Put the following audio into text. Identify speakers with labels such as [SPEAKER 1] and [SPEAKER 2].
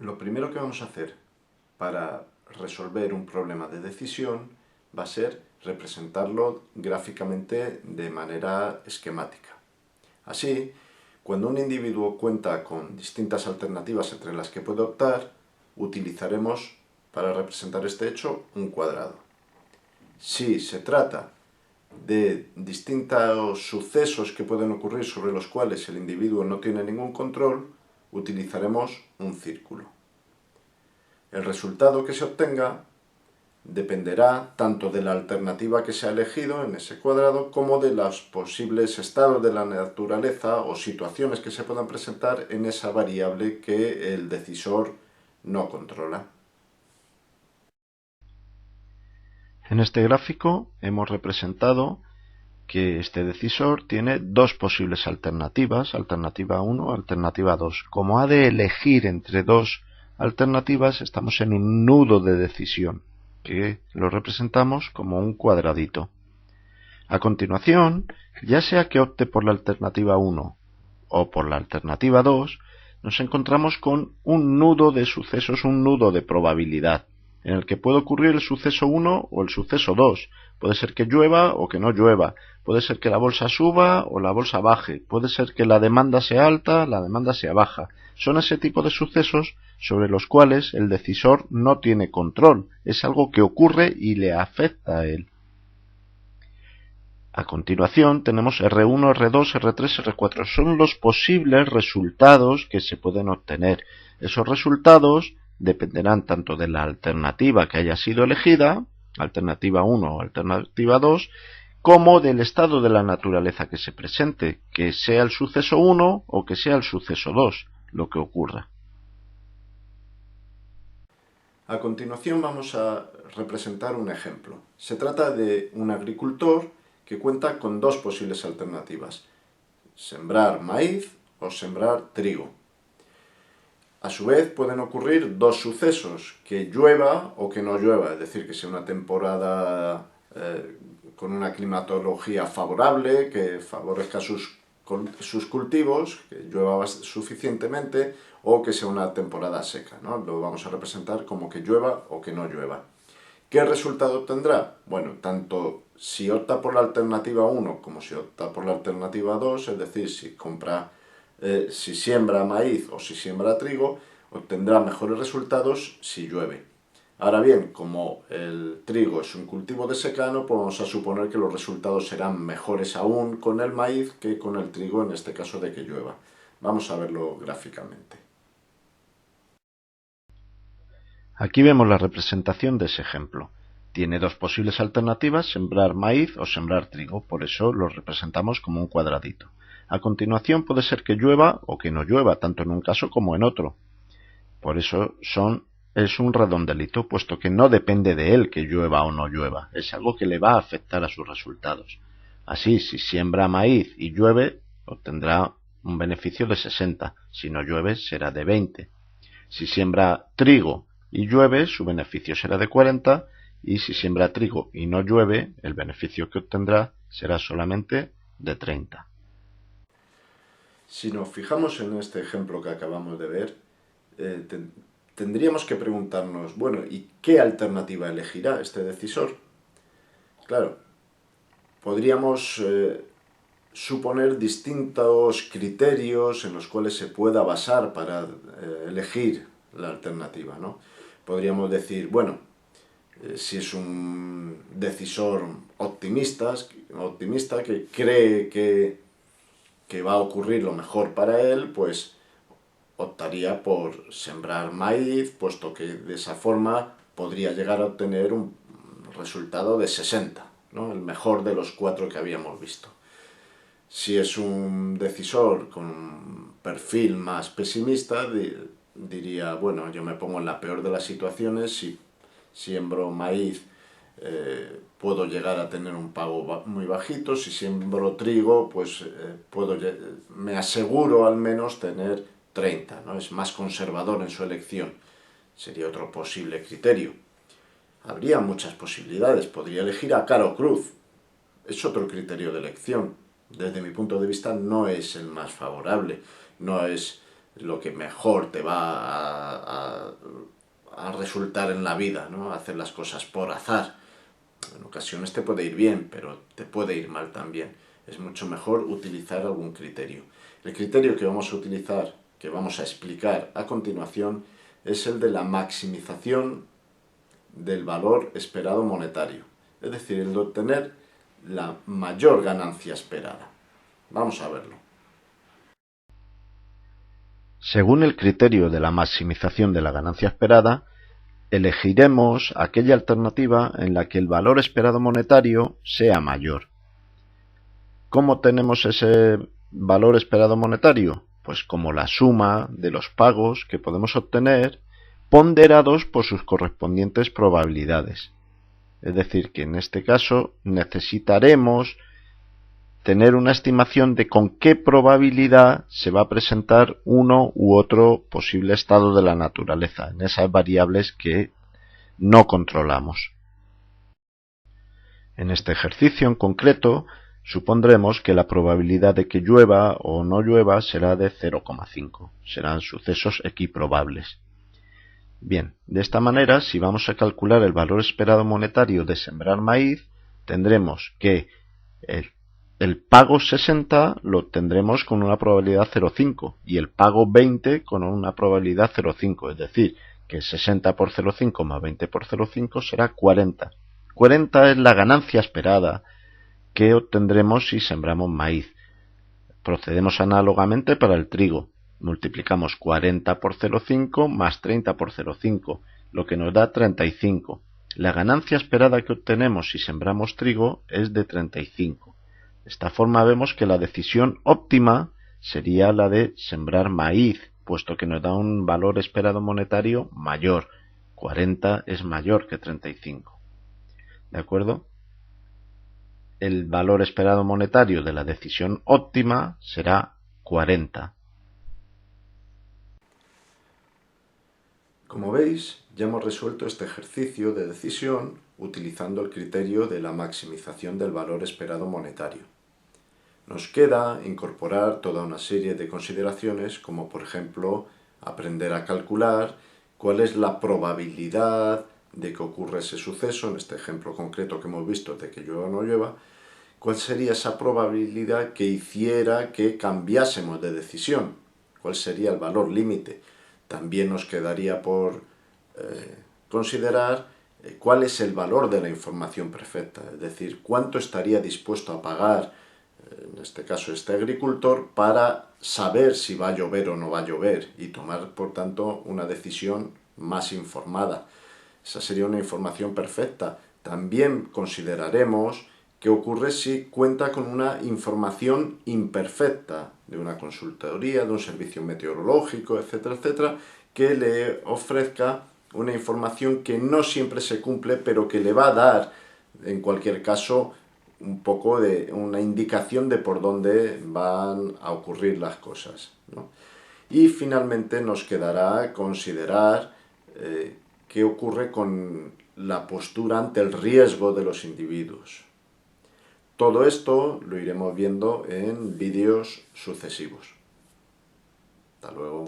[SPEAKER 1] Lo primero que vamos a hacer para resolver un problema de decisión va a ser representarlo gráficamente de manera esquemática. Así, cuando un individuo cuenta con distintas alternativas entre las que puede optar, utilizaremos para representar este hecho un cuadrado. Si se trata de distintos sucesos que pueden ocurrir sobre los cuales el individuo no tiene ningún control, utilizaremos un círculo. El resultado que se obtenga dependerá tanto de la alternativa que se ha elegido en ese cuadrado como de los posibles estados de la naturaleza o situaciones que se puedan presentar en esa variable que el decisor no controla.
[SPEAKER 2] En este gráfico hemos representado que este decisor tiene dos posibles alternativas, alternativa 1, alternativa 2. Como ha de elegir entre dos alternativas, estamos en un nudo de decisión, que lo representamos como un cuadradito. A continuación, ya sea que opte por la alternativa 1 o por la alternativa 2, nos encontramos con un nudo de sucesos, un nudo de probabilidad, en el que puede ocurrir el suceso 1 o el suceso 2. Puede ser que llueva o que no llueva, puede ser que la bolsa suba o la bolsa baje, puede ser que la demanda sea alta, la demanda sea baja. Son ese tipo de sucesos sobre los cuales el decisor no tiene control, es algo que ocurre y le afecta a él. A continuación tenemos R1, R2, R3, R4. Son los posibles resultados que se pueden obtener. Esos resultados dependerán tanto de la alternativa que haya sido elegida, alternativa 1 o alternativa 2, como del estado de la naturaleza que se presente, que sea el suceso 1 o que sea el suceso 2, lo que ocurra.
[SPEAKER 1] A continuación vamos a representar un ejemplo. Se trata de un agricultor que cuenta con dos posibles alternativas: sembrar maíz o sembrar trigo. A su vez pueden ocurrir dos sucesos, que llueva o que no llueva, es decir, que sea una temporada con una climatología favorable, que favorezca sus cultivos, que llueva suficientemente, o que sea una temporada seca, ¿no? Lo vamos a representar como que llueva o que no llueva. ¿Qué resultado obtendrá? Bueno, tanto si opta por la alternativa 1 como si opta por la alternativa 2, es decir, si siembra maíz o si siembra trigo, obtendrá mejores resultados si llueve. Ahora bien, como el trigo es un cultivo de secano, pues vamos a suponer que los resultados serán mejores aún con el maíz que con el trigo en este caso de que llueva. Vamos a verlo gráficamente.
[SPEAKER 2] Aquí vemos la representación de ese ejemplo. Tiene dos posibles alternativas, sembrar maíz o sembrar trigo, por eso lo representamos como un cuadradito. A continuación puede ser que llueva o que no llueva, tanto en un caso como en otro. Por eso es un redondelito, puesto que no depende de él que llueva o no llueva, es algo que le va a afectar a sus resultados. Así, si siembra maíz y llueve, obtendrá un beneficio de 60, si no llueve será de 20. Si siembra trigo y llueve, su beneficio será de 40, y si siembra trigo y no llueve, el beneficio que obtendrá será solamente de 30.
[SPEAKER 1] Si nos fijamos en este ejemplo que acabamos de ver, tendríamos que preguntarnos, bueno, ¿y qué alternativa elegirá este decisor? Claro, podríamos suponer distintos criterios en los cuales se pueda basar para elegir la alternativa, ¿no? Podríamos decir, bueno, si es un decisor optimista que cree que va a ocurrir lo mejor para él, pues optaría por sembrar maíz, puesto que de esa forma podría llegar a obtener un resultado de 60, ¿no? El mejor de los 4 que habíamos visto. Si es un decisor con un perfil más pesimista, diría, bueno, yo me pongo en la peor de las situaciones, si siembro maíz puedo llegar a tener un pago muy bajito, si siembro trigo, pues me aseguro al menos tener 30, ¿no? Es más conservador en su elección. Sería otro posible criterio. Habría muchas posibilidades. Podría elegir a Caro Cruz. Es otro criterio de elección. Desde mi punto de vista no es el más favorable. No es lo que mejor te va a resultar en la vida, ¿no? Hacer las cosas por azar. En ocasiones te puede ir bien, pero te puede ir mal también. Es mucho mejor utilizar algún criterio. El criterio que vamos a utilizar, que vamos a explicar a continuación, es el de la maximización del valor esperado monetario. Es decir, el de obtener la mayor ganancia esperada. Vamos a verlo.
[SPEAKER 2] Según el criterio de la maximización de la ganancia esperada, elegiremos aquella alternativa en la que el valor esperado monetario sea mayor. ¿Cómo tenemos ese valor esperado monetario? Pues como la suma de los pagos que podemos obtener ponderados por sus correspondientes probabilidades. Es decir, que en este caso necesitaremos tener una estimación de con qué probabilidad se va a presentar uno u otro posible estado de la naturaleza, en esas variables que no controlamos. En este ejercicio en concreto, supondremos que la probabilidad de que llueva o no llueva será de 0,5. Serán sucesos equiprobables. Bien, de esta manera, si vamos a calcular el valor esperado monetario de sembrar maíz, tendremos que el pago 60 lo obtendremos con una probabilidad 0,5 y el pago 20 con una probabilidad 0,5, es decir, que 60 por 0,5 más 20 por 0,5 será 40. 40 es la ganancia esperada que obtendremos si sembramos maíz. Procedemos análogamente para el trigo. Multiplicamos 40 por 0,5 más 30 por 0,5, lo que nos da 35. La ganancia esperada que obtenemos si sembramos trigo es de 35. De esta forma vemos que la decisión óptima sería la de sembrar maíz, puesto que nos da un valor esperado monetario mayor. 40 es mayor que 35. ¿De acuerdo? El valor esperado monetario de la decisión óptima será 40.
[SPEAKER 1] Como veis, ya hemos resuelto este ejercicio de decisión utilizando el criterio de la maximización del valor esperado monetario. Nos queda incorporar toda una serie de consideraciones, como por ejemplo aprender a calcular cuál es la probabilidad de que ocurra ese suceso, en este ejemplo concreto que hemos visto de que llueva o no llueva, cuál sería esa probabilidad que hiciera que cambiásemos de decisión, cuál sería el valor límite. También nos quedaría por considerar cuál es el valor de la información perfecta, es decir, cuánto estaría dispuesto a pagar, en este caso este agricultor, para saber si va a llover o no va a llover y tomar, por tanto, una decisión más informada. Esa sería una información perfecta. También consideraremos qué ocurre si cuenta con una información imperfecta de una consultoría, de un servicio meteorológico, etcétera, etcétera, que le ofrezca una información que no siempre se cumple, pero que le va a dar, en cualquier caso, un poco de una indicación de por dónde van a ocurrir las cosas, ¿no? Y finalmente nos quedará considerar qué ocurre con la postura ante el riesgo de los individuos. Todo esto lo iremos viendo en vídeos sucesivos. Hasta luego.